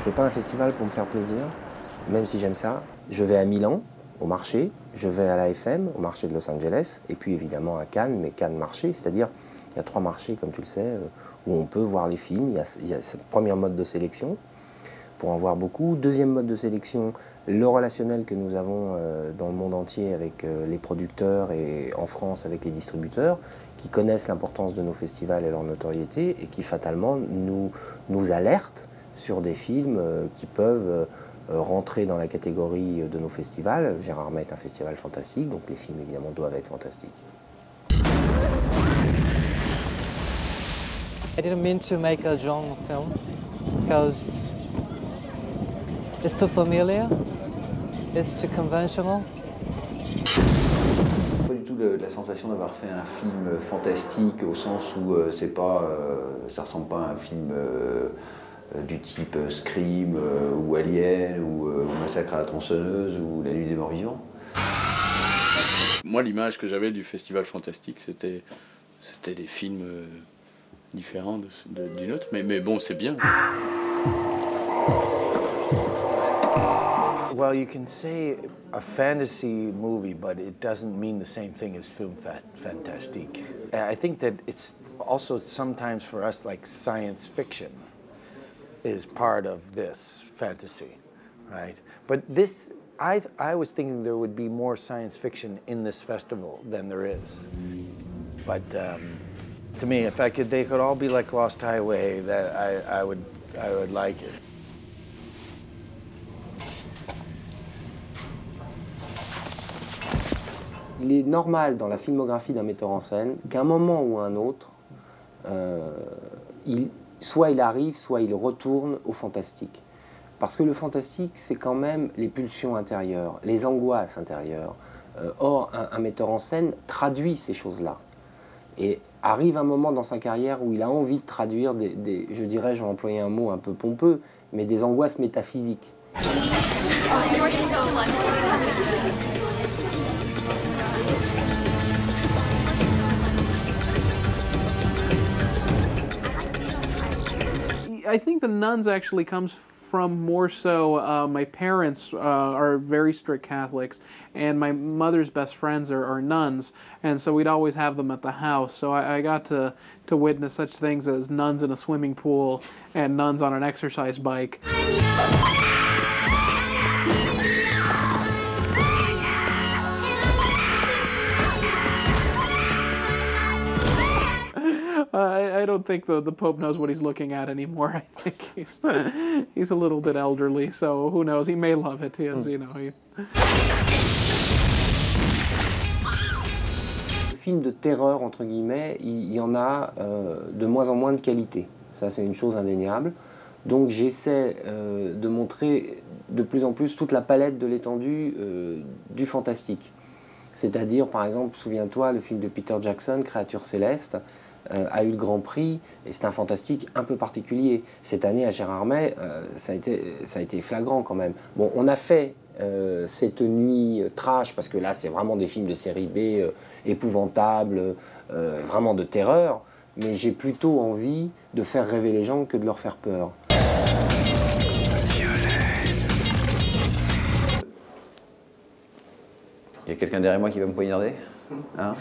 fais pas un festival pour me faire plaisir, même si j'aime ça. Je vais à Milan, au marché, je vais à l'AFM, au marché de Los Angeles, et puis évidemment à Cannes, mais Cannes marché, c'est-à-dire il y a 3 marchés, comme tu le sais, où on peut voir les films. Il y a cette première mode de sélection, pour en voir beaucoup. Deuxième mode de sélection, le relationnel que nous avons dans le monde entier avec les producteurs et en France avec les distributeurs, qui connaissent l'importance de nos festivals et leur notoriété, et qui fatalement nous alertent sur des films qui peuvent rentrer dans la catégorie de nos festivals. Gérardmer est un festival fantastique, donc les films évidemment doivent être fantastiques. I didn't mean to make a genre film because it's too familiar, it's too conventional. Pas du tout la sensation d'avoir fait un film fantastique au sens où ça ressemble pas à un film du type Scream ou Alien ou Massacre à la tronçonneuse ou La nuit des morts vivants. Moi, l'image que j'avais du festival fantastique, c'était des films différents d'une autre, mais bon, c'est bien. Well, you can say a fantasy movie, but it doesn't mean the same thing as film fantastique. I think that it's also sometimes for us like science fiction is part of this fantasy, right? But this, I was thinking there would be more science fiction in this festival than there is. But to me, if they could all be like Lost Highway, that I would like it. Il est normal dans la filmographie d'un metteur en scène qu'à un moment ou à un autre, soit il arrive, soit il retourne au fantastique. Parce que le fantastique, c'est quand même les pulsions intérieures, les angoisses intérieures. Or, un metteur en scène traduit ces choses-là. Et arrive un moment dans sa carrière où il a envie de traduire je dirais, j'ai employé un mot un peu pompeux, mais des angoisses métaphysiques. I think The Nuns actually comes from more so my parents are very strict Catholics, and my mother's best friends are nuns, and so we'd always have them at the house. So I got to witness such things as nuns in a swimming pool and nuns on an exercise bike. I don't think the Pope knows what he's looking at anymore. I think he's a little bit elderly, so who knows? He may love it, you know. Films de terreur, entre guillemets, il y en a de moins en moins de qualité. Ça, c'est une chose indéniable. Donc j'essaie de montrer de plus en plus toute la palette de l'étendue du fantastique. C'est-à-dire, par exemple, souviens-toi, le film de Peter Jackson, Créature céleste, a eu le Grand Prix, et c'est un fantastique un peu particulier. Cette année, à Gérardmer, ça a été flagrant quand même. Bon, on a fait cette nuit trash, parce que là, c'est vraiment des films de série B, épouvantables, vraiment de terreur, mais j'ai plutôt envie de faire rêver les gens que de leur faire peur. Il y a quelqu'un derrière moi qui va me poignarder, hein?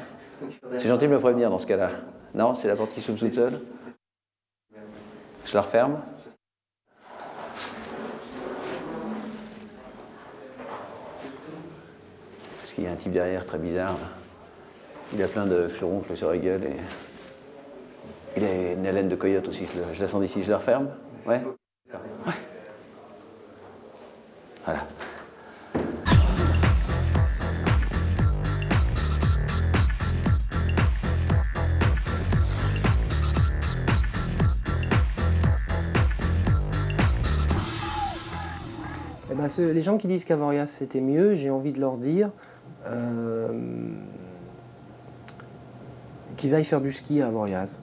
C'est gentil de me prévenir dans ce cas-là. Non, c'est la porte qui s'ouvre toute seule. Je la referme. Parce qu'il y a un type derrière très bizarre. Il a plein de furoncles sur la gueule et il a une haleine de coyote aussi. Je la sens d'ici. Je la referme. Ouais. Ouais. Voilà. Eh ben, les gens qui disent qu'Avoriaz c'était mieux, j'ai envie de leur dire qu'ils aillent faire du ski à Avoriaz.